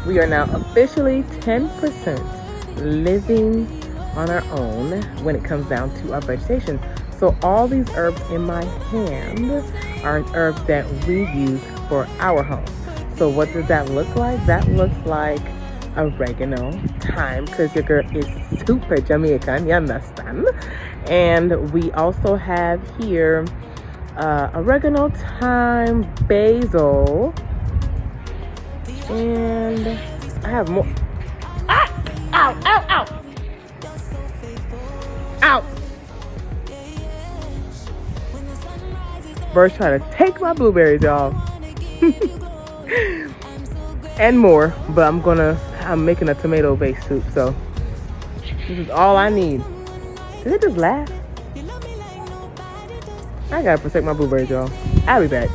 We are now officially 10% living on our own when it comes down to our vegetation. So all these herbs in my hand are herbs that we use for our home. So what does that look like? That looks like oregano, thyme, because your girl is super Jamaican, you understand? And we also have here oregano, thyme, basil, and I have more. Ah! Ow! Ow! Ow! Ow! Birds trying to take my blueberries, y'all. And more, but I'm making a tomato-based soup, so this is all I need. Did it just laugh? I gotta protect my blueberries, y'all. I'll be back.